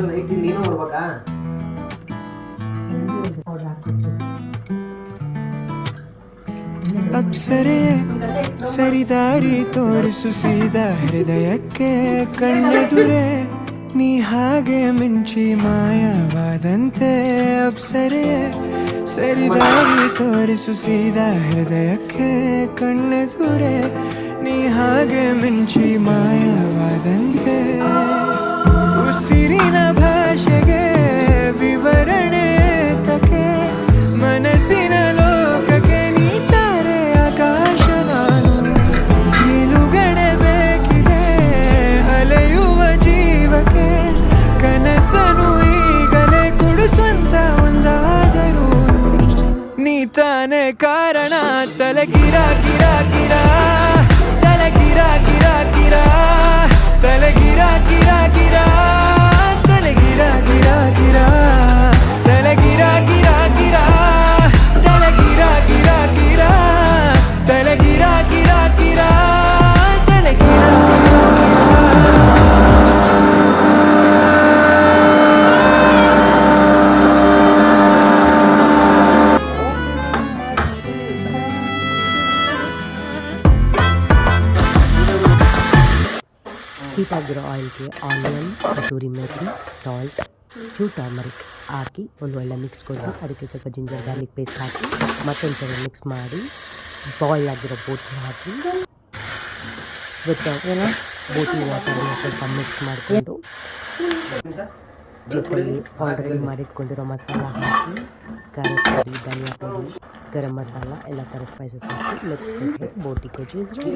Night ನೀನು ಮಾಡ್ಬೇಕಾ? ಅಪ್ಸರೆ ಸರಿದಾರಿ ತೋರಿಸು ಸೀದಾ ಹೃದಯಕ್ಕೆ ಕಣ್ಣೆದುರೆ ನೀ ಹಾಗೆ ಮಿಂಚಿ ಮಾಯವಾದಂತೆ. ಅಪ್ಸರೆ ಸರಿದಾರಿ ತೋರಿಸು ಸೀದಾ ಹೃದಯಕ್ಕೆ ಕಣ್ಣೆದುರೆ ನೀ ಹಾಗೆ ಮಿಂಚಿ ಮಾಯವಾದಂತೆ. ಉಸಿರಿನ ಭಾಷೆಗೆ ವಿವರಣೆ ತಕೆ ಮನಸ್ಸಿನ ಲೋಕಕ್ಕೆ ನೀ ತಾರೆ ಆಕಾಶ. ನಾನು ನಿಲುಗಡೆ ಬೇಕಿದೆ ಅಲೆಯುವ ಜೀವಕ್ಕೆ ಕನಸನು ಈಗಲೇ ಕೊಡಿಸುವಂತ ಒಂದಾದರೂ ನೀ ತಾನೇ ಕಾರಣ. ತಲೆ ಗಿರಾ ಗಿರಾ ಗಿರಾ ತಲೆ ಗಿರಾ ಗಿರಾ ಗಿರಾ ತಲೆ ಗಿರಾ ಗಿರಾ ಗಿರಾ ತಲೆ ಗಿರಾ ಗಿರಾ ಗಿರಾ ತಲೆ ಗಿರಾ ಗಿರಾ ಗಿರಾ ತಲೆ ಗಿರಾ ಗಿರಾ ಗಿರಾ ತಲೆ ಗಿರಾ ಗಿರಾ ಗಿರಾ ತಲೆ ಗಿರಾ ಹೀಟ್ ಆಗಿರೋ ಆಯಿಲ್ಗೆ ಆನಿಯನ್, ಕಸೂರಿ ಮೇಥಿ, ಸಾಲ್ಟ್, ಚೂರು ಟರ್ಮರಿಕ್ ಹಾಕಿ ಒಂದು ಒಳ್ಳೆ ಮಿಕ್ಸ್ ಕೊಟ್ಟು ಅದಕ್ಕೆ ಸ್ವಲ್ಪ ಜಿಂಜರ್ ಗಾರ್ಲಿಕ್ ಪೇಸ್ಟ್ ಹಾಕಿ ಮತ್ತೊಂದು ಸಲ ಮಿಕ್ಸ್ ಮಾಡಿ ಬಾಯ್ಲ್ ಆಗಿರೋ ಬೋಟಿ ಹಾಕಿ ವಿತ್ ಬೋಟಿ ವಾಟರ್ನ ಸ್ವಲ್ಪ ಮಿಕ್ಸ್ ಮಾಡಿಕೊಂಡು ಜೊತೆಯಲ್ಲಿ ಆಲ್ರೆಡಿ ಮಾಡಿಟ್ಕೊಂಡಿರೋ ಮಸಾಲ ಹಾಕಿ ಖಾರದ ಪುಡಿ, ಧನಿಯಾ ಪುಡಿ, ಗರಂ ಮಸಾಲ ಎಲ್ಲ ಥರ ಸ್ಪೈಸಸ್ ಹಾಕಿ ಮಿಕ್ಸ್ ಕೊಟ್ಟರೆ ಬೋಟಿ ಗೊಜ್ಜು ಇಸ್ ರೆಡಿ.